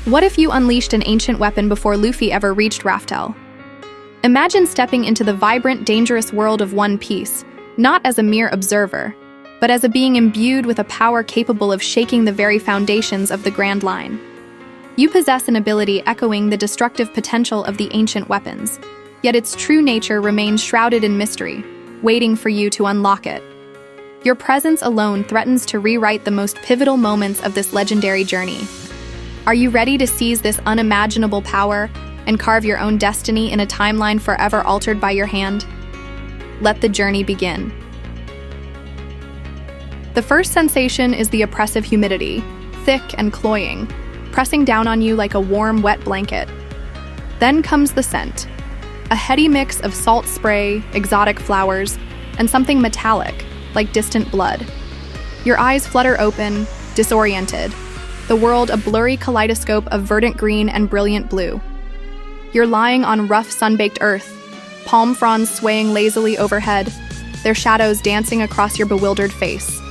What if you unleashed an ancient weapon before Luffy ever reached Raftel? Imagine stepping into the vibrant, dangerous world of One Piece, not as a mere observer, but as a being imbued with a power capable of shaking the very foundations of the Grand Line. You possess an ability echoing the destructive potential of the ancient weapons, yet its true nature remains shrouded in mystery, waiting for you to unlock it. Your presence alone threatens to rewrite the most pivotal moments of this legendary journey. Are you ready to seize this unimaginable power and carve your own destiny in a timeline forever altered by your hand? Let the journey begin. The first sensation is the oppressive humidity, thick and cloying, pressing down on you like a warm, wet blanket. Then comes the scent, a heady mix of salt spray, exotic flowers, and something metallic, like distant blood. Your eyes flutter open, disoriented, the world a blurry kaleidoscope of verdant green and brilliant blue. You're lying on rough, sun-baked earth, palm fronds swaying lazily overhead, their shadows dancing across your bewildered face.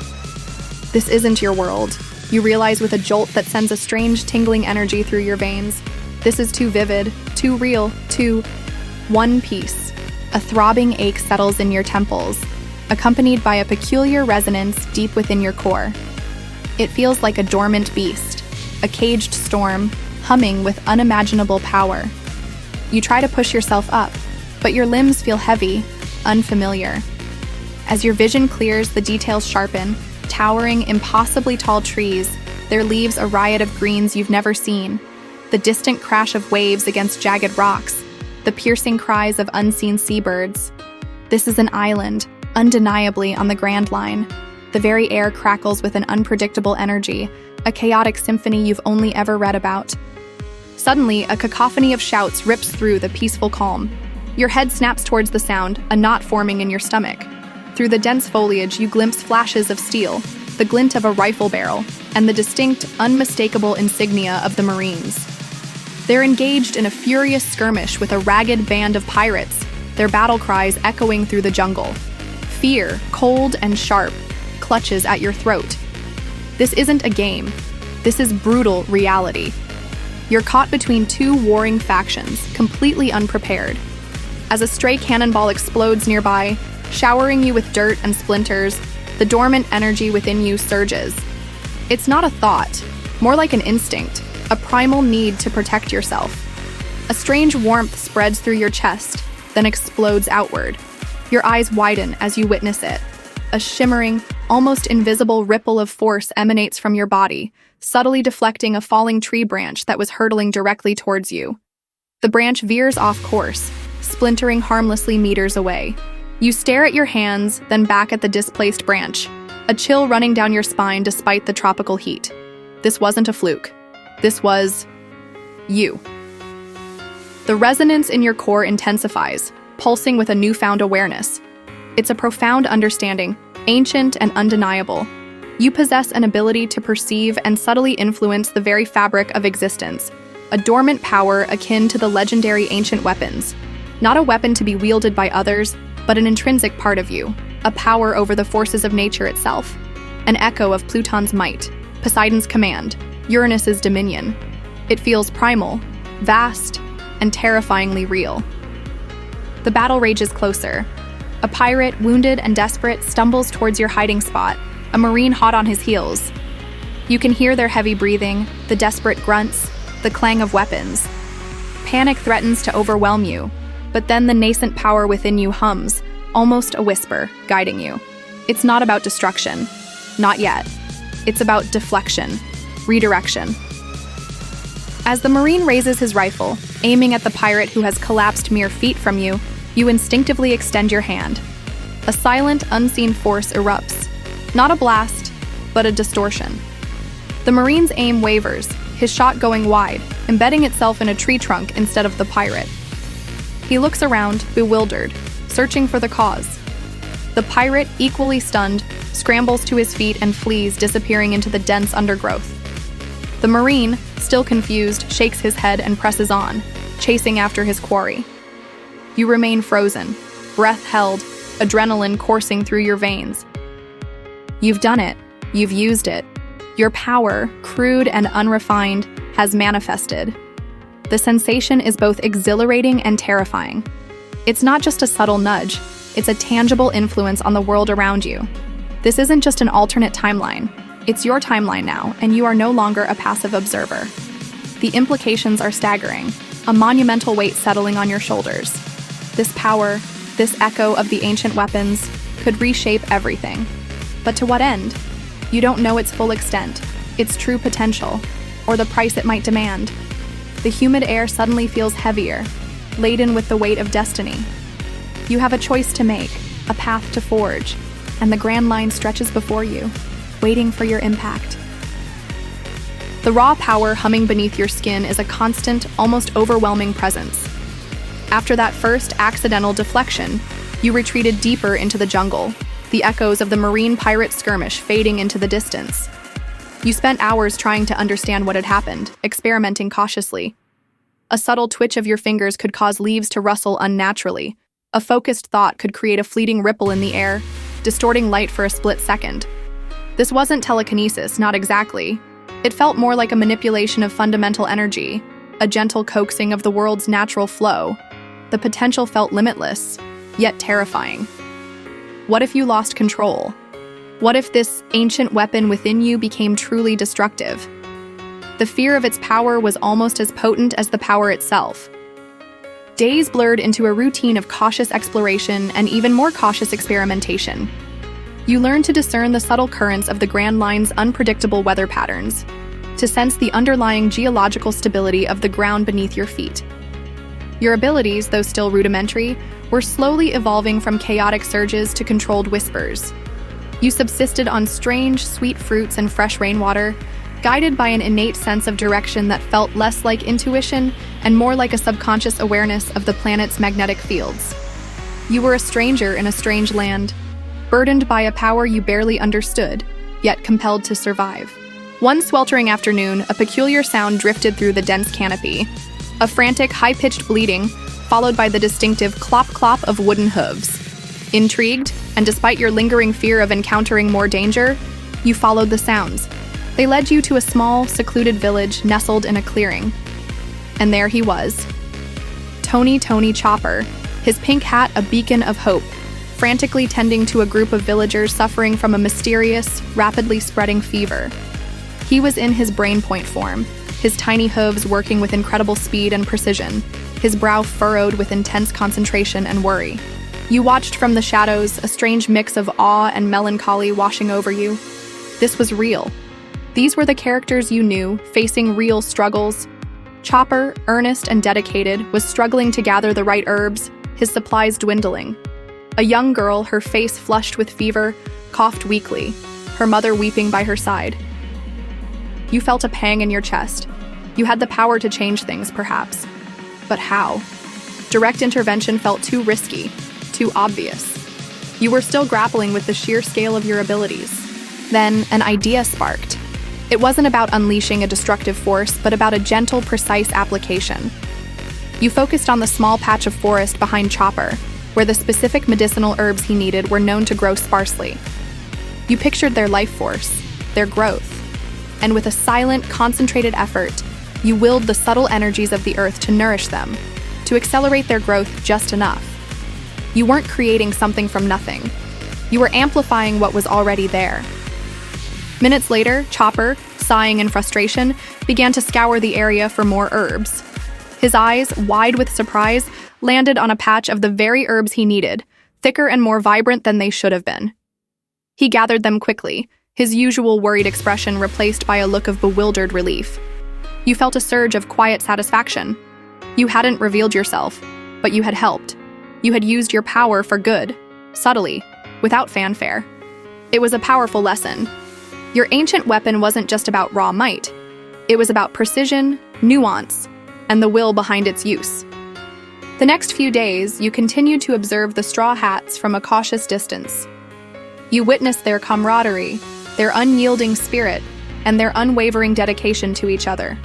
This isn't your world, you realize with a jolt that sends a strange, tingling energy through your veins. This is too vivid, too real, too One Piece. A throbbing ache settles in your temples, accompanied by a peculiar resonance deep within your core. It feels like a dormant beast, a caged storm, humming with unimaginable power. You try to push yourself up, but your limbs feel heavy, unfamiliar. As your vision clears, the details sharpen, towering, impossibly tall trees, their leaves a riot of greens you've never seen, the distant crash of waves against jagged rocks, the piercing cries of unseen seabirds. This is an island, undeniably on the Grand Line. The very air crackles with an unpredictable energy, a chaotic symphony you've only ever read about. Suddenly, a cacophony of shouts rips through the peaceful calm. Your head snaps towards the sound, a knot forming in your stomach. Through the dense foliage, you glimpse flashes of steel, the glint of a rifle barrel, and the distinct, unmistakable insignia of the Marines. They're engaged in a furious skirmish with a ragged band of pirates, their battle cries echoing through the jungle. Fear, cold and sharp, clutches at your throat. This isn't a game. This is brutal reality. You're caught between two warring factions, completely unprepared. As a stray cannonball explodes nearby, showering you with dirt and splinters, the dormant energy within you surges. It's not a thought, more like an instinct, a primal need to protect yourself. A strange warmth spreads through your chest, then explodes outward. Your eyes widen as you witness it. A shimmering, almost invisible ripple of force emanates from your body, subtly deflecting a falling tree branch that was hurtling directly towards you. The branch veers off course, splintering harmlessly meters away. You stare at your hands, then back at the displaced branch, a chill running down your spine despite the tropical heat. This wasn't a fluke. This was you. The resonance in your core intensifies, pulsing with a newfound awareness. It's a profound understanding, ancient and undeniable. You possess an ability to perceive and subtly influence the very fabric of existence, a dormant power akin to the legendary ancient weapons. Not a weapon to be wielded by others, but an intrinsic part of you, a power over the forces of nature itself, an echo of Pluton's might, Poseidon's command, Uranus's dominion. It feels primal, vast, and terrifyingly real. The battle rages closer. A pirate, wounded and desperate, stumbles towards your hiding spot, a marine hot on his heels. You can hear their heavy breathing, the desperate grunts, the clang of weapons. Panic threatens to overwhelm you, but then the nascent power within you hums, almost a whisper, guiding you. It's not about destruction. Not yet. It's about deflection, redirection. As the Marine raises his rifle, aiming at the pirate who has collapsed mere feet from you, you instinctively extend your hand. A silent, unseen force erupts. Not a blast, but a distortion. The Marine's aim wavers, his shot going wide, embedding itself in a tree trunk instead of the pirate. He looks around, bewildered, searching for the cause. The pirate, equally stunned, scrambles to his feet and flees, disappearing into the dense undergrowth. The Marine, still confused, shakes his head and presses on, chasing after his quarry. You remain frozen, breath held, adrenaline coursing through your veins. You've done it. You've used it. Your power, crude and unrefined, has manifested. The sensation is both exhilarating and terrifying. It's not just a subtle nudge, it's a tangible influence on the world around you. This isn't just an alternate timeline. It's your timeline now, and you are no longer a passive observer. The implications are staggering, a monumental weight settling on your shoulders. This power, this echo of the ancient weapons, could reshape everything. But to what end? You don't know its full extent, its true potential, or the price it might demand. The humid air suddenly feels heavier, laden with the weight of destiny. You have a choice to make, a path to forge, and the grand line stretches before you, waiting for your impact. The raw power humming beneath your skin is a constant, almost overwhelming presence. After that first accidental deflection, you retreated deeper into the jungle, the echoes of the marine pirate skirmish fading into the distance. You spent hours trying to understand what had happened, experimenting cautiously. A subtle twitch of your fingers could cause leaves to rustle unnaturally. A focused thought could create a fleeting ripple in the air, distorting light for a split second. This wasn't telekinesis, not exactly. It felt more like a manipulation of fundamental energy, a gentle coaxing of the world's natural flow. The potential felt limitless, yet terrifying. What if you lost control? What if this ancient weapon within you became truly destructive? The fear of its power was almost as potent as the power itself. Days blurred into a routine of cautious exploration and even more cautious experimentation. You learned to discern the subtle currents of the Grand Line's unpredictable weather patterns, to sense the underlying geological stability of the ground beneath your feet. Your abilities, though still rudimentary, were slowly evolving from chaotic surges to controlled whispers. You subsisted on strange, sweet fruits and fresh rainwater, guided by an innate sense of direction that felt less like intuition and more like a subconscious awareness of the planet's magnetic fields. You were a stranger in a strange land, burdened by a power you barely understood, yet compelled to survive. One sweltering afternoon, a peculiar sound drifted through the dense canopy, a frantic, high-pitched bleating, followed by the distinctive clop-clop of wooden hooves. Intrigued, and despite your lingering fear of encountering more danger, you followed the sounds. They led you to a small, secluded village nestled in a clearing. And there he was. Tony Chopper, his pink hat a beacon of hope, frantically tending to a group of villagers suffering from a mysterious, rapidly spreading fever. He was in his brain-point form, his tiny hooves working with incredible speed and precision, his brow furrowed with intense concentration and worry. You watched from the shadows, a strange mix of awe and melancholy washing over you. This was real. These were the characters you knew, facing real struggles. Chopper, earnest and dedicated, was struggling to gather the right herbs, his supplies dwindling. A young girl, her face flushed with fever, coughed weakly, her mother weeping by her side. You felt a pang in your chest. You had the power to change things, perhaps. But how? Direct intervention felt too risky, too obvious. You were still grappling with the sheer scale of your abilities. Then, an idea sparked. It wasn't about unleashing a destructive force, but about a gentle, precise application. You focused on the small patch of forest behind Chopper, where the specific medicinal herbs he needed were known to grow sparsely. You pictured their life force, their growth, and with a silent, concentrated effort, you willed the subtle energies of the earth to nourish them, to accelerate their growth just enough. You weren't creating something from nothing. You were amplifying what was already there. Minutes later, Chopper, sighing in frustration, began to scour the area for more herbs. His eyes, wide with surprise, landed on a patch of the very herbs he needed, thicker and more vibrant than they should have been. He gathered them quickly, his usual worried expression replaced by a look of bewildered relief. You felt a surge of quiet satisfaction. You hadn't revealed yourself, but you had helped. You had used your power for good, subtly, without fanfare. It was a powerful lesson. Your ancient weapon wasn't just about raw might. It was about precision, nuance, and the will behind its use. The next few days, you continued to observe the Straw Hats from a cautious distance. You witnessed their camaraderie, their unyielding spirit, and their unwavering dedication to each other.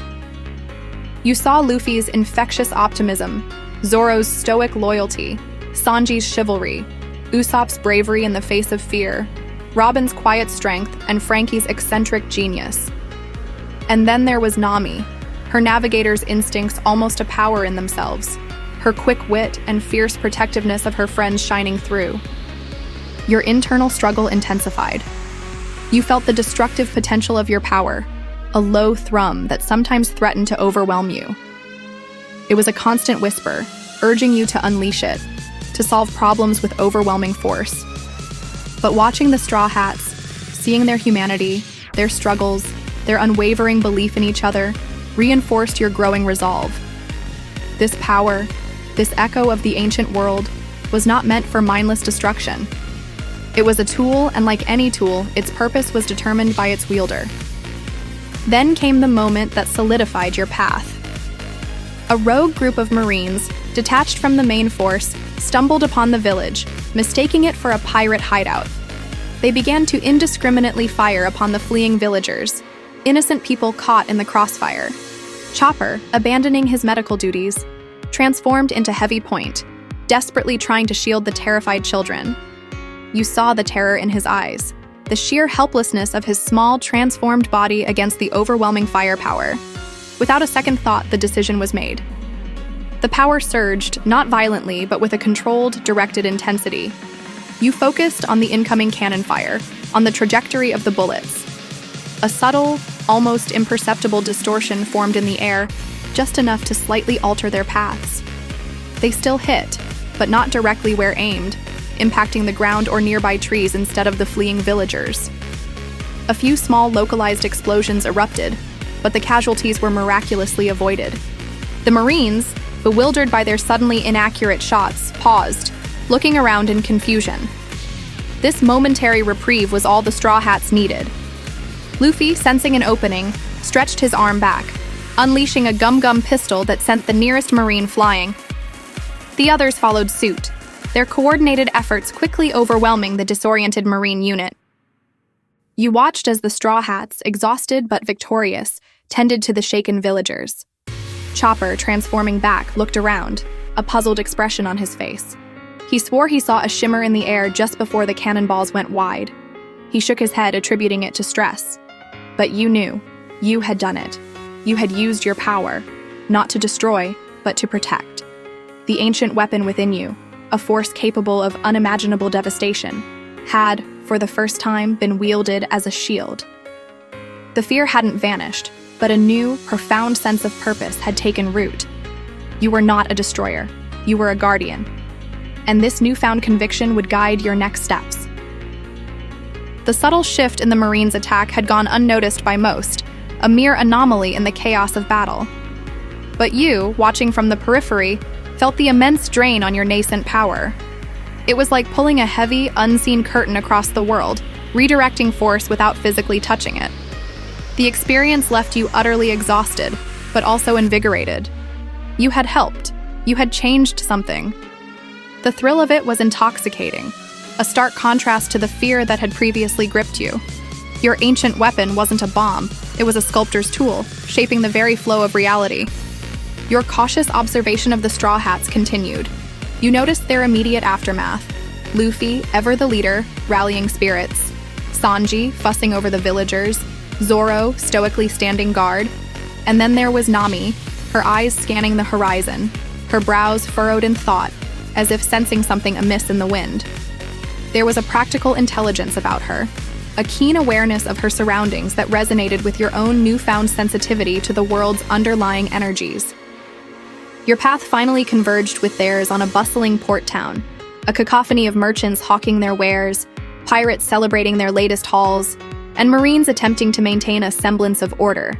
You saw Luffy's infectious optimism, Zoro's stoic loyalty, Sanji's chivalry, Usopp's bravery in the face of fear, Robin's quiet strength, and Frankie's eccentric genius. And then there was Nami, her navigator's instincts almost a power in themselves, her quick wit and fierce protectiveness of her friends shining through. Your internal struggle intensified. You felt the destructive potential of your power, a low thrum that sometimes threatened to overwhelm you. It was a constant whisper, urging you to unleash it, to solve problems with overwhelming force. But watching the Straw Hats, seeing their humanity, their struggles, their unwavering belief in each other, reinforced your growing resolve. This power, this echo of the ancient world, was not meant for mindless destruction. It was a tool, and like any tool, its purpose was determined by its wielder. Then came the moment that solidified your path. A rogue group of Marines, detached from the main force, stumbled upon the village, mistaking it for a pirate hideout. They began to indiscriminately fire upon the fleeing villagers, innocent people caught in the crossfire. Chopper, abandoning his medical duties, transformed into Heavy Point, desperately trying to shield the terrified children. You saw the terror in his eyes, the sheer helplessness of his small, transformed body against the overwhelming firepower. Without a second thought, the decision was made. The power surged, not violently, but with a controlled, directed intensity. You focused on the incoming cannon fire, on the trajectory of the bullets. A subtle, almost imperceptible distortion formed in the air, just enough to slightly alter their paths. They still hit, but not directly where aimed, impacting the ground or nearby trees instead of the fleeing villagers. A few small localized explosions erupted, but the casualties were miraculously avoided. The Marines, bewildered by their suddenly inaccurate shots, paused, looking around in confusion. This momentary reprieve was all the Straw Hats needed. Luffy, sensing an opening, stretched his arm back, unleashing a gum-gum pistol that sent the nearest Marine flying. The others followed suit, their coordinated efforts quickly overwhelming the disoriented Marine unit. You watched as the Straw Hats, exhausted but victorious, tended to the shaken villagers. Chopper, transforming back, looked around, a puzzled expression on his face. He swore he saw a shimmer in the air just before the cannonballs went wide. He shook his head, attributing it to stress. But you knew. You had done it. You had used your power, not to destroy, but to protect. The ancient weapon within you, a force capable of unimaginable devastation, had, for the first time, been wielded as a shield. The fear hadn't vanished, but a new, profound sense of purpose had taken root. You were not a destroyer. You were a guardian. And this newfound conviction would guide your next steps. The subtle shift in the Marines' attack had gone unnoticed by most, a mere anomaly in the chaos of battle. But you, watching from the periphery, felt the immense drain on your nascent power. It was like pulling a heavy, unseen curtain across the world, redirecting force without physically touching it. The experience left you utterly exhausted, but also invigorated. You had helped. You had changed something. The thrill of it was intoxicating, a stark contrast to the fear that had previously gripped you. Your ancient weapon wasn't a bomb, it was a sculptor's tool, shaping the very flow of reality. Your cautious observation of the Straw Hats continued. You noticed their immediate aftermath. Luffy, ever the leader, rallying spirits. Sanji, fussing over the villagers. Zoro, stoically standing guard. And then there was Nami, her eyes scanning the horizon, her brows furrowed in thought, as if sensing something amiss in the wind. There was a practical intelligence about her, a keen awareness of her surroundings that resonated with your own newfound sensitivity to the world's underlying energies. Your path finally converged with theirs on a bustling port town, a cacophony of merchants hawking their wares, pirates celebrating their latest hauls, and Marines attempting to maintain a semblance of order.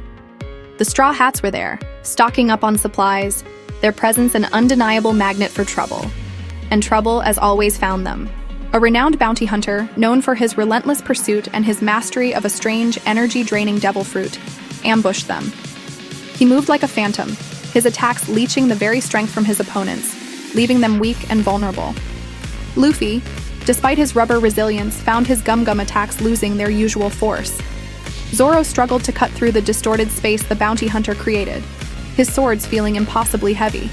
The Straw Hats were there, stocking up on supplies, their presence an undeniable magnet for trouble. And trouble, as always, found them. A renowned bounty hunter, known for his relentless pursuit and his mastery of a strange, energy-draining devil fruit, ambushed them. He moved like a phantom, his attacks leeching the very strength from his opponents, leaving them weak and vulnerable. Luffy, despite his rubber resilience, found his gum-gum attacks losing their usual force. Zoro struggled to cut through the distorted space the bounty hunter created, his swords feeling impossibly heavy.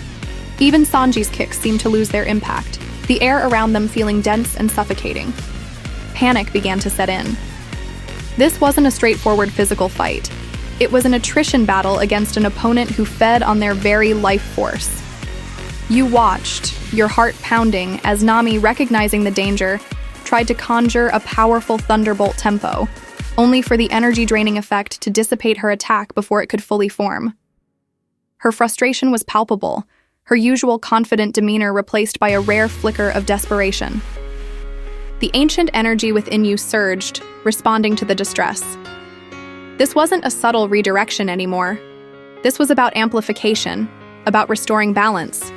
Even Sanji's kicks seemed to lose their impact, the air around them feeling dense and suffocating. Panic began to set in. This wasn't a straightforward physical fight. It was an attrition battle against an opponent who fed on their very life force. You watched, your heart pounding, as Nami, recognizing the danger, tried to conjure a powerful thunderbolt tempo, only for the energy-draining effect to dissipate her attack before it could fully form. Her frustration was palpable, her usual confident demeanor replaced by a rare flicker of desperation. The ancient energy within you surged, responding to the distress. This wasn't a subtle redirection anymore. This was about amplification, about restoring balance.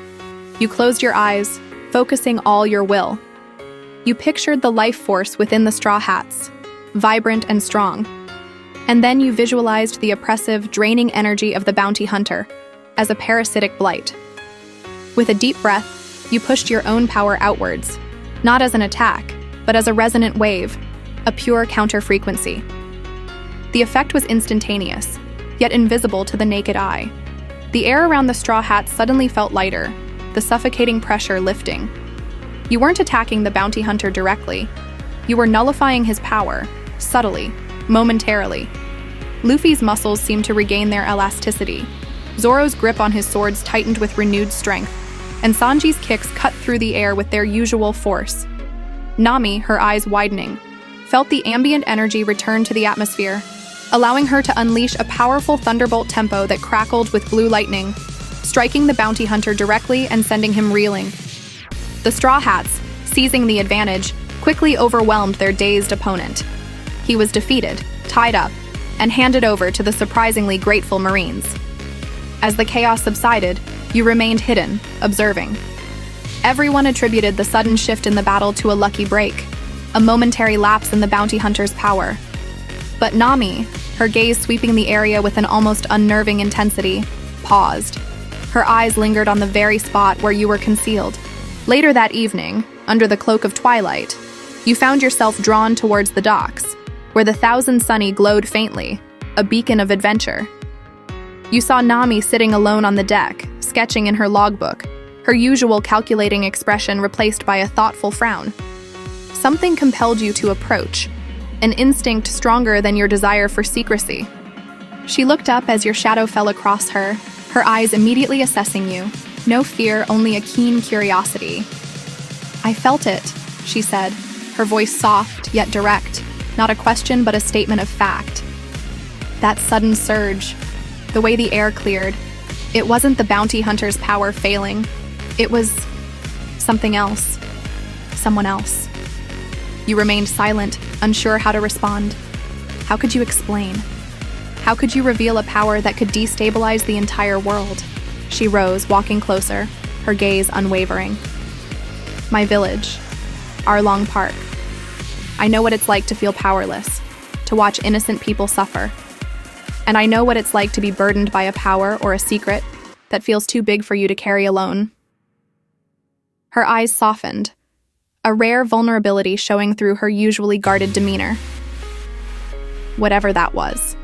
You closed your eyes, focusing all your will. You pictured the life force within the Straw Hats, vibrant and strong. And then you visualized the oppressive, draining energy of the bounty hunter as a parasitic blight. With a deep breath, you pushed your own power outwards, not as an attack, but as a resonant wave, a pure counter-frequency. The effect was instantaneous, yet invisible to the naked eye. The air around the Straw Hats suddenly felt lighter, the suffocating pressure lifting. You weren't attacking the bounty hunter directly. You were nullifying his power, subtly, momentarily. Luffy's muscles seemed to regain their elasticity. Zoro's grip on his swords tightened with renewed strength, and Sanji's kicks cut through the air with their usual force. Nami, her eyes widening, felt the ambient energy return to the atmosphere, allowing her to unleash a powerful thunderbolt tempo that crackled with blue lightning, striking the bounty hunter directly and sending him reeling. The Straw Hats, seizing the advantage, quickly overwhelmed their dazed opponent. He was defeated, tied up, and handed over to the surprisingly grateful Marines. As the chaos subsided, you remained hidden, observing. Everyone attributed the sudden shift in the battle to a lucky break, a momentary lapse in the bounty hunter's power. But Nami, her gaze sweeping the area with an almost unnerving intensity, paused. Her eyes lingered on the very spot where you were concealed. Later that evening, under the cloak of twilight, you found yourself drawn towards the docks, where the Thousand Sunny glowed faintly, a beacon of adventure. You saw Nami sitting alone on the deck, sketching in her logbook, her usual calculating expression replaced by a thoughtful frown. Something compelled you to approach, an instinct stronger than your desire for secrecy. She looked up as your shadow fell across her, her eyes immediately assessing you. No fear, only a keen curiosity. "I felt it," she said, her voice soft yet direct, not a question but a statement of fact. That sudden surge, the way the air cleared, it wasn't the bounty hunter's power failing. It was something else, someone else. You remained silent, unsure how to respond. How could you explain? How could you reveal a power that could destabilize the entire world? She rose, walking closer, her gaze unwavering. "My village, Arlong Park. I know what it's like to feel powerless, to watch innocent people suffer. And I know what it's like to be burdened by a power or a secret that feels too big for you to carry alone." Her eyes softened, a rare vulnerability showing through her usually guarded demeanor. "Whatever that was,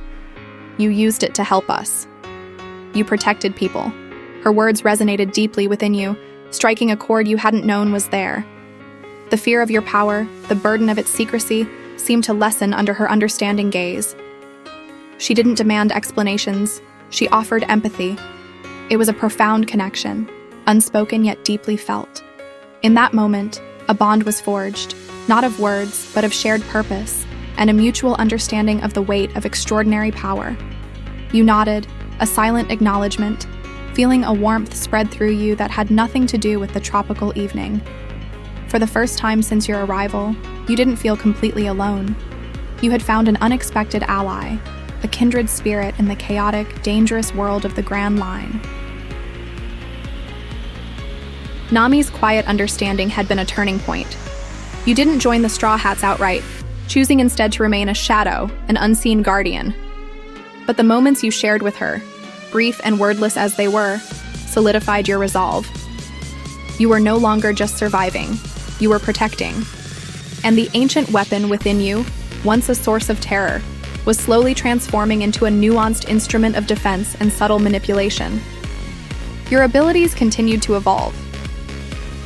you used it to help us. You protected people." Her words resonated deeply within you, striking a chord you hadn't known was there. The fear of your power, the burden of its secrecy, seemed to lessen under her understanding gaze. She didn't demand explanations. She offered empathy. It was a profound connection, unspoken yet deeply felt. In that moment, a bond was forged, not of words, but of shared purpose, and a mutual understanding of the weight of extraordinary power. You nodded, a silent acknowledgement, feeling a warmth spread through you that had nothing to do with the tropical evening. For the first time since your arrival, you didn't feel completely alone. You had found an unexpected ally, a kindred spirit in the chaotic, dangerous world of the Grand Line. Nami's quiet understanding had been a turning point. You didn't join the Straw Hats outright, choosing instead to remain a shadow, an unseen guardian. But the moments you shared with her, brief and wordless as they were, solidified your resolve. You were no longer just surviving, you were protecting. And the ancient weapon within you, once a source of terror, was slowly transforming into a nuanced instrument of defense and subtle manipulation. Your abilities continued to evolve.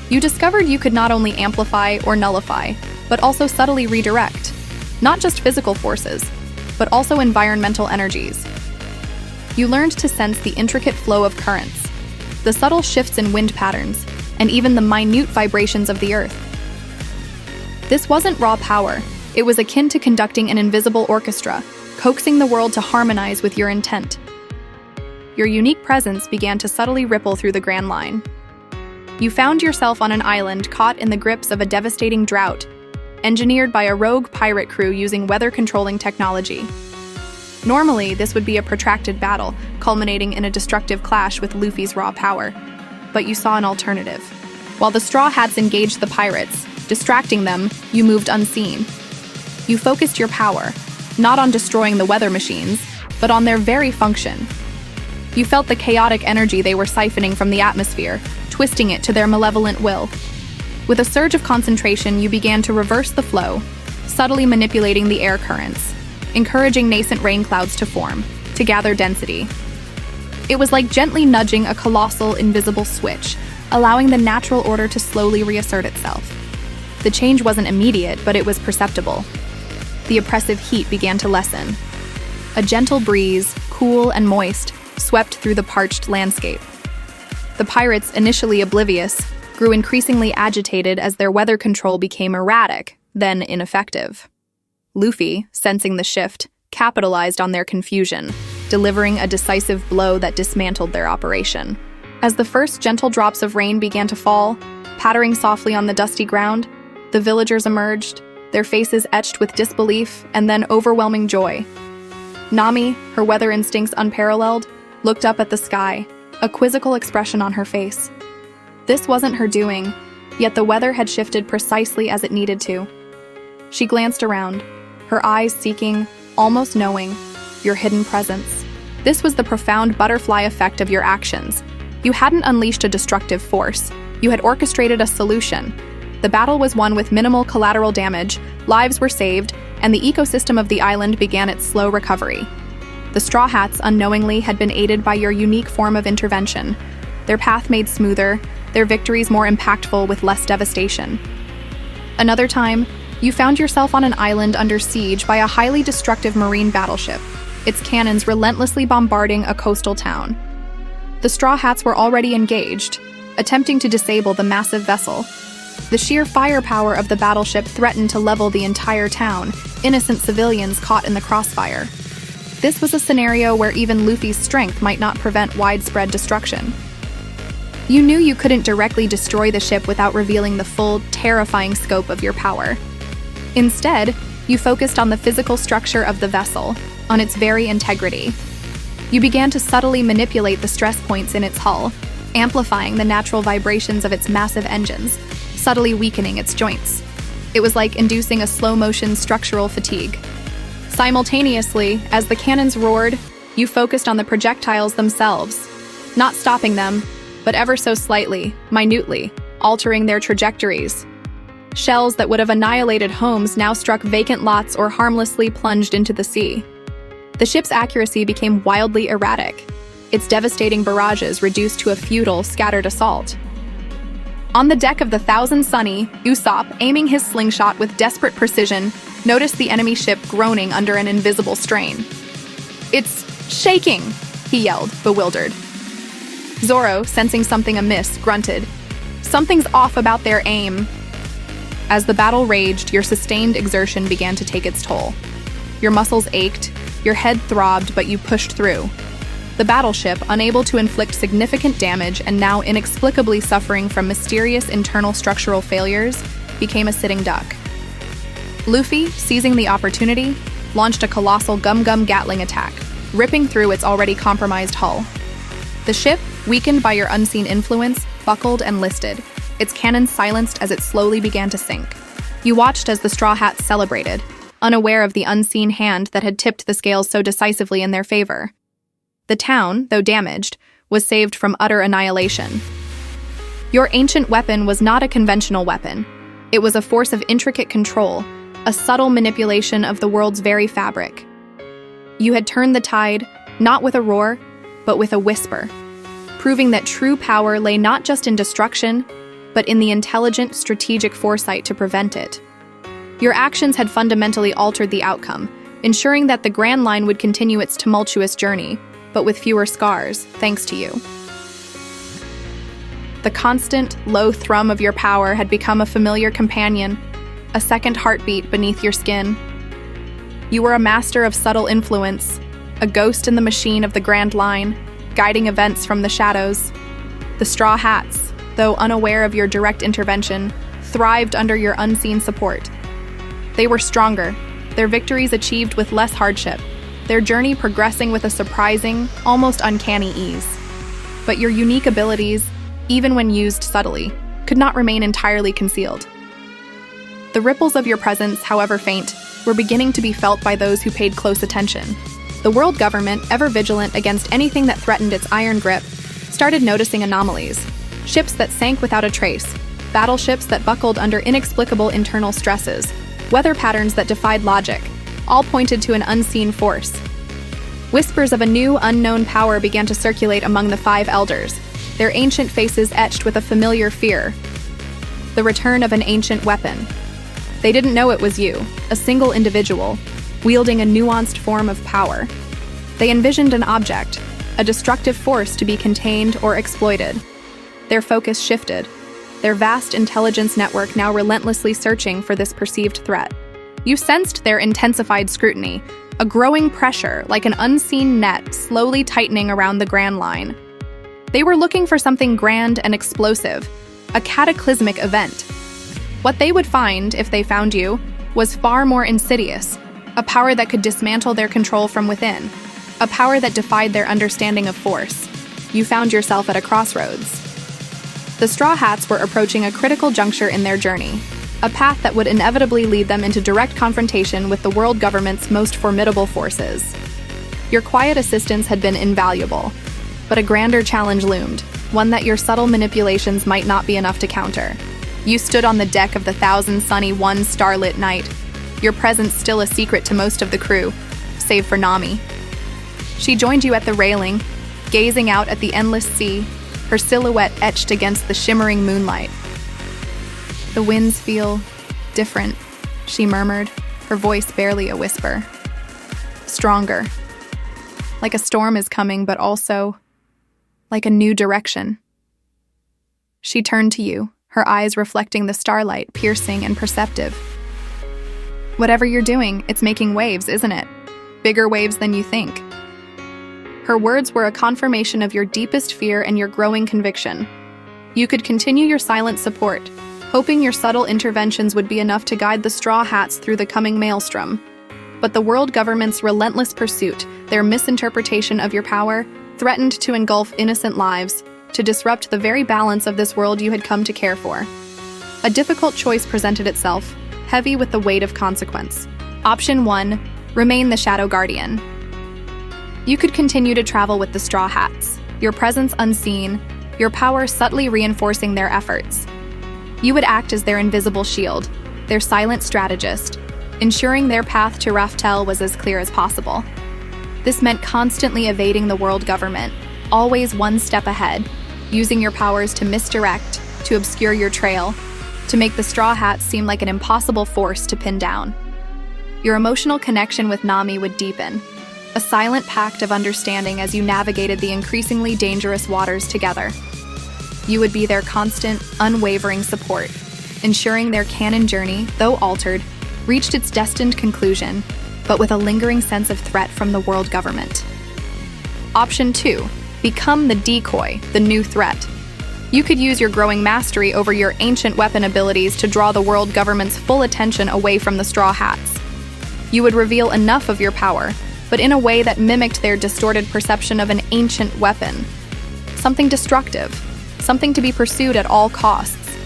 You discovered you could not only amplify or nullify, but also subtly redirect, not just physical forces, but also environmental energies, You learned to sense the intricate flow of currents, the subtle shifts in wind patterns, and even the minute vibrations of the earth. This wasn't raw power. It was akin to conducting an invisible orchestra, coaxing the world to harmonize with your intent. Your unique presence began to subtly ripple through the Grand Line. You found yourself on an island caught in the grips of a devastating drought, engineered by a rogue pirate crew using weather-controlling technology. Normally, this would be a protracted battle, culminating in a destructive clash with Luffy's raw power. But you saw an alternative. While the Straw Hats engaged the pirates, distracting them, you moved unseen. You focused your power, not on destroying the weather machines, but on their very function. You felt the chaotic energy they were siphoning from the atmosphere, twisting it to their malevolent will. With a surge of concentration, you began to reverse the flow, subtly manipulating the air currents, encouraging nascent rain clouds to form, to gather density. It was like gently nudging a colossal, invisible switch, allowing the natural order to slowly reassert itself. The change wasn't immediate, but it was perceptible. The oppressive heat began to lessen. A gentle breeze, cool and moist, swept through the parched landscape. The pirates, initially oblivious, grew increasingly agitated as their weather control became erratic, then ineffective. Luffy, sensing the shift, capitalized on their confusion, delivering a decisive blow that dismantled their operation. As the first gentle drops of rain began to fall, pattering softly on the dusty ground, the villagers emerged, their faces etched with disbelief and then overwhelming joy. Nami, her weather instincts unparalleled, looked up at the sky, a quizzical expression on her face. This wasn't her doing, yet the weather had shifted precisely as it needed to. She glanced around, her eyes seeking, almost knowing, your hidden presence. This was the profound butterfly effect of your actions. You hadn't unleashed a destructive force. You had orchestrated a solution. The battle was won with minimal collateral damage, lives were saved, and the ecosystem of the island began its slow recovery. The Straw Hats, unknowingly, had been aided by your unique form of intervention, their path made smoother, their victories more impactful with less devastation. Another time, you found yourself on an island under siege by a highly destructive marine battleship, its cannons relentlessly bombarding a coastal town. The Straw Hats were already engaged, attempting to disable the massive vessel. The sheer firepower of the battleship threatened to level the entire town, innocent civilians caught in the crossfire. This was a scenario where even Luffy's strength might not prevent widespread destruction. You knew you couldn't directly destroy the ship without revealing the full, terrifying scope of your power. Instead, you focused on the physical structure of the vessel, on its very integrity. You began to subtly manipulate the stress points in its hull, amplifying the natural vibrations of its massive engines, subtly weakening its joints. It was like inducing a slow-motion structural fatigue. Simultaneously, as the cannons roared, you focused on the projectiles themselves, not stopping them, but ever so slightly, minutely, altering their trajectories. Shells that would have annihilated homes now struck vacant lots or harmlessly plunged into the sea. The ship's accuracy became wildly erratic, its devastating barrages reduced to a futile, scattered assault. On the deck of the Thousand Sunny, Usopp, aiming his slingshot with desperate precision, noticed the enemy ship groaning under an invisible strain. "It's shaking!" he yelled, bewildered. Zoro, sensing something amiss, grunted, "Something's off about their aim." As the battle raged, your sustained exertion began to take its toll. Your muscles ached, your head throbbed, but you pushed through. The battleship, unable to inflict significant damage and now inexplicably suffering from mysterious internal structural failures, became a sitting duck. Luffy, seizing the opportunity, launched a colossal Gum-Gum Gatling attack, ripping through its already compromised hull. The ship, weakened by your unseen influence, buckled and listed, its cannons silenced as it slowly began to sink. You watched as the Straw Hats celebrated, unaware of the unseen hand that had tipped the scales so decisively in their favor. The town, though damaged, was saved from utter annihilation. Your ancient weapon was not a conventional weapon. It was a force of intricate control, a subtle manipulation of the world's very fabric. You had turned the tide, not with a roar, but with a whisper, proving that true power lay not just in destruction, but in the intelligent, strategic foresight to prevent it. Your actions had fundamentally altered the outcome, ensuring that the Grand Line would continue its tumultuous journey, but with fewer scars, thanks to you. The constant, low thrum of your power had become a familiar companion, a second heartbeat beneath your skin. You were a master of subtle influence, a ghost in the machine of the Grand Line, guiding events from the shadows. The Straw Hats, though unaware of your direct intervention, thrived under your unseen support. They were stronger, their victories achieved with less hardship, their journey progressing with a surprising, almost uncanny ease. But your unique abilities, even when used subtly, could not remain entirely concealed. The ripples of your presence, however faint, were beginning to be felt by those who paid close attention. The world government, ever vigilant against anything that threatened its iron grip, started noticing anomalies. Ships that sank without a trace, battleships that buckled under inexplicable internal stresses, weather patterns that defied logic, all pointed to an unseen force. Whispers of a new, unknown power began to circulate among the five elders, their ancient faces etched with a familiar fear. The return of an ancient weapon. They didn't know it was you, a single individual, wielding a nuanced form of power. They envisioned an object, a destructive force to be contained or exploited. Their focus shifted, their vast intelligence network now relentlessly searching for this perceived threat. You sensed their intensified scrutiny, a growing pressure like an unseen net slowly tightening around the Grand Line. They were looking for something grand and explosive, a cataclysmic event. What they would find, if they found you, was far more insidious, a power that could dismantle their control from within, a power that defied their understanding of force. You found yourself at a crossroads. The Straw Hats were approaching a critical juncture in their journey, a path that would inevitably lead them into direct confrontation with the world government's most formidable forces. Your quiet assistance had been invaluable, but a grander challenge loomed, one that your subtle manipulations might not be enough to counter. You stood on the deck of the thousand sunny one starlit night, your presence still a secret to most of the crew, save for Nami. She joined you at the railing, gazing out at the endless sea, her silhouette etched against the shimmering moonlight. "The winds feel different," she murmured, her voice barely a whisper. "Stronger. Like a storm is coming, but also like a new direction." She turned to you, her eyes reflecting the starlight, piercing and perceptive. "Whatever you're doing, it's making waves, isn't it? Bigger waves than you think." Her words were a confirmation of your deepest fear and your growing conviction. You could continue your silent support, hoping your subtle interventions would be enough to guide the Straw Hats through the coming maelstrom. But the world government's relentless pursuit, their misinterpretation of your power, threatened to engulf innocent lives, to disrupt the very balance of this world you had come to care for. A difficult choice presented itself, heavy with the weight of consequence. Option 1, remain the Shadow Guardian. You could continue to travel with the Straw Hats, your presence unseen, your power subtly reinforcing their efforts. You would act as their invisible shield, their silent strategist, ensuring their path to Raftel was as clear as possible. This meant constantly evading the world government, always one step ahead, using your powers to misdirect, to obscure your trail, to make the Straw Hats seem like an impossible force to pin down. Your emotional connection with Nami would deepen, a silent pact of understanding as you navigated the increasingly dangerous waters together. You would be their constant, unwavering support, ensuring their canon journey, though altered, reached its destined conclusion, but with a lingering sense of threat from the world government. Option 2, become the decoy, the new threat. You could use your growing mastery over your ancient weapon abilities to draw the world government's full attention away from the Straw Hats. You would reveal enough of your power, but in a way that mimicked their distorted perception of an ancient weapon. Something destructive, something to be pursued at all costs.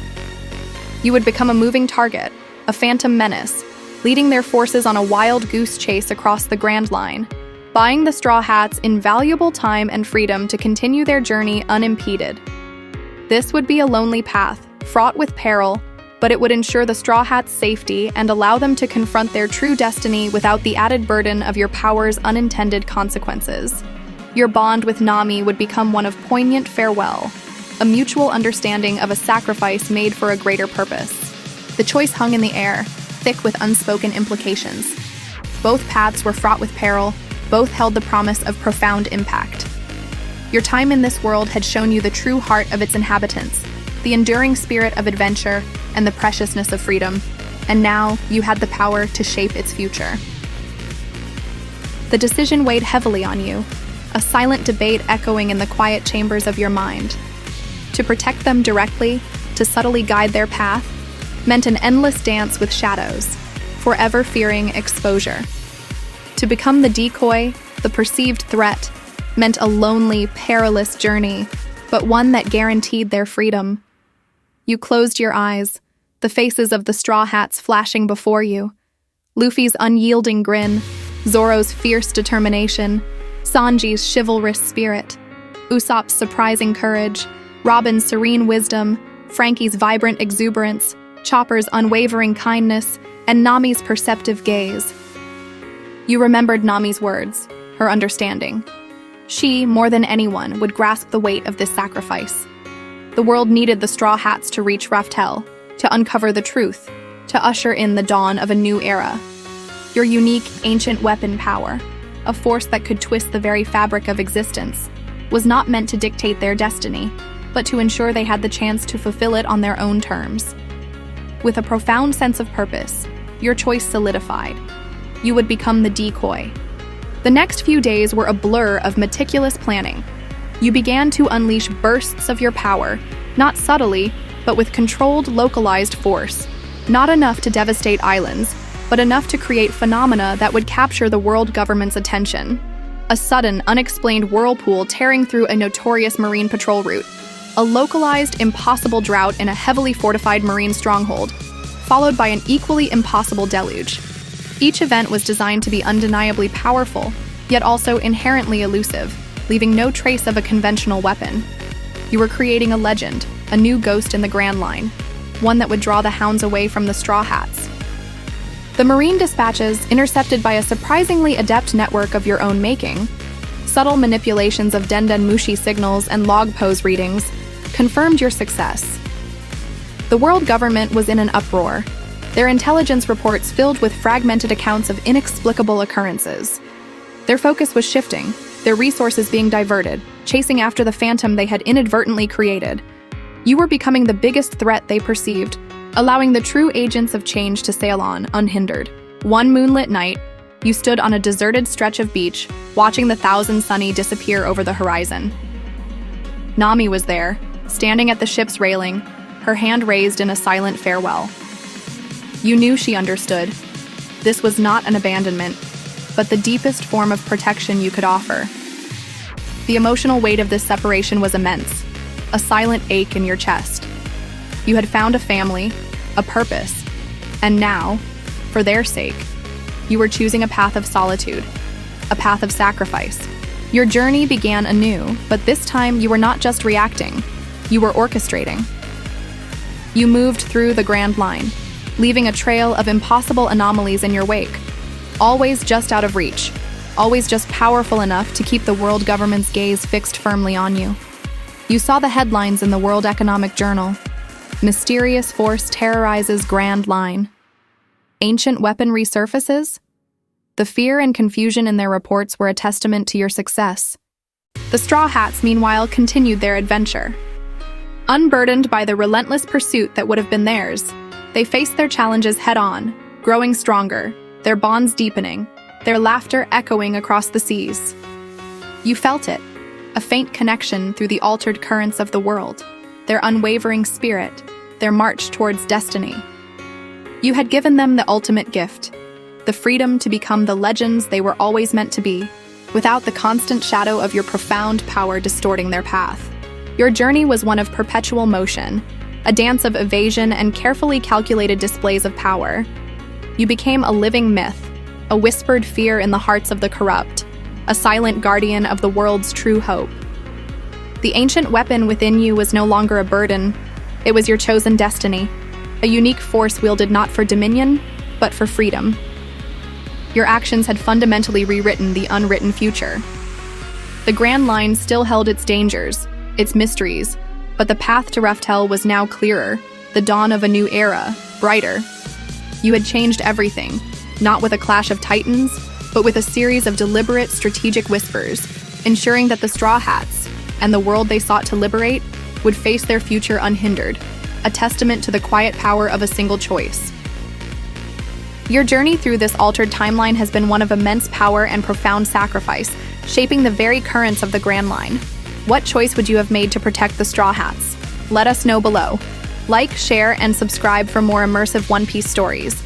You would become a moving target, a phantom menace, leading their forces on a wild goose chase across the Grand Line, buying the Straw Hats invaluable time and freedom to continue their journey unimpeded. This would be a lonely path, fraught with peril, but it would ensure the Straw Hats' safety and allow them to confront their true destiny without the added burden of your power's unintended consequences. Your bond with Nami would become one of poignant farewell, a mutual understanding of a sacrifice made for a greater purpose. The choice hung in the air, thick with unspoken implications. Both paths were fraught with peril, both held the promise of profound impact. Your time in this world had shown you the true heart of its inhabitants, the enduring spirit of adventure, and the preciousness of freedom, and now you had the power to shape its future. The decision weighed heavily on you, a silent debate echoing in the quiet chambers of your mind. To protect them directly, to subtly guide their path, meant an endless dance with shadows, forever fearing exposure. To become the decoy, the perceived threat, meant a lonely, perilous journey, but one that guaranteed their freedom. You closed your eyes, the faces of the Straw Hats flashing before you. Luffy's unyielding grin, Zoro's fierce determination, Sanji's chivalrous spirit, Usopp's surprising courage, Robin's serene wisdom, Frankie's vibrant exuberance, Chopper's unwavering kindness, and Nami's perceptive gaze. You remembered Nami's words, her understanding. She, more than anyone, would grasp the weight of this sacrifice. The world needed the Straw Hats to reach Raftel, to uncover the truth, to usher in the dawn of a new era. Your unique, ancient weapon power, a force that could twist the very fabric of existence, was not meant to dictate their destiny, but to ensure they had the chance to fulfill it on their own terms. With a profound sense of purpose, your choice solidified. You would become the decoy. The next few days were a blur of meticulous planning. You began to unleash bursts of your power, not subtly, but with controlled, localized force. Not enough to devastate islands, but enough to create phenomena that would capture the world government's attention. A sudden, unexplained whirlpool tearing through a notorious marine patrol route. A localized, impossible drought in a heavily fortified marine stronghold, followed by an equally impossible deluge. Each event was designed to be undeniably powerful, yet also inherently elusive, leaving no trace of a conventional weapon. You were creating a legend, a new ghost in the Grand Line, one that would draw the hounds away from the Straw Hats. The marine dispatches, intercepted by a surprisingly adept network of your own making, subtle manipulations of Denden Mushi signals and log pose readings, confirmed your success. The world government was in an uproar, their intelligence reports filled with fragmented accounts of inexplicable occurrences. Their focus was shifting, their resources being diverted, chasing after the phantom they had inadvertently created. You were becoming the biggest threat they perceived, allowing the true agents of change to sail on, unhindered. One moonlit night, you stood on a deserted stretch of beach, watching the thousand sunny disappear over the horizon. Nami was there, standing at the ship's railing, her hand raised in a silent farewell. You knew she understood. This was not an abandonment, but the deepest form of protection you could offer. The emotional weight of this separation was immense, a silent ache in your chest. You had found a family, a purpose, and now, for their sake, you were choosing a path of solitude, a path of sacrifice. Your journey began anew, but this time you were not just reacting, you were orchestrating. You moved through the Grand Line, leaving a trail of impossible anomalies in your wake, always just out of reach, always just powerful enough to keep the world government's gaze fixed firmly on you. You saw the headlines in the World Economic Journal. Mysterious force terrorizes Grand Line. Ancient weapon resurfaces? The fear and confusion in their reports were a testament to your success. The Straw Hats, meanwhile, continued their adventure. Unburdened by the relentless pursuit that would have been theirs, they faced their challenges head-on, growing stronger, their bonds deepening, their laughter echoing across the seas. You felt it, a faint connection through the altered currents of the world, their unwavering spirit, their march towards destiny. You had given them the ultimate gift, the freedom to become the legends they were always meant to be, without the constant shadow of your profound power distorting their path. Your journey was one of perpetual motion, a dance of evasion and carefully calculated displays of power. You became a living myth, a whispered fear in the hearts of the corrupt, a silent guardian of the world's true hope. The ancient weapon within you was no longer a burden, it was your chosen destiny, a unique force wielded not for dominion, but for freedom. Your actions had fundamentally rewritten the unwritten future. The Grand Line still held its dangers, its mysteries, but the path to Raftel was now clearer, the dawn of a new era, brighter. You had changed everything, not with a clash of titans, but with a series of deliberate, strategic whispers, ensuring that the Straw Hats, and the world they sought to liberate, would face their future unhindered, a testament to the quiet power of a single choice. Your journey through this altered timeline has been one of immense power and profound sacrifice, shaping the very currents of the Grand Line. What choice would you have made to protect the Straw Hats? Let us know below. Like, share, and subscribe for more immersive One Piece stories.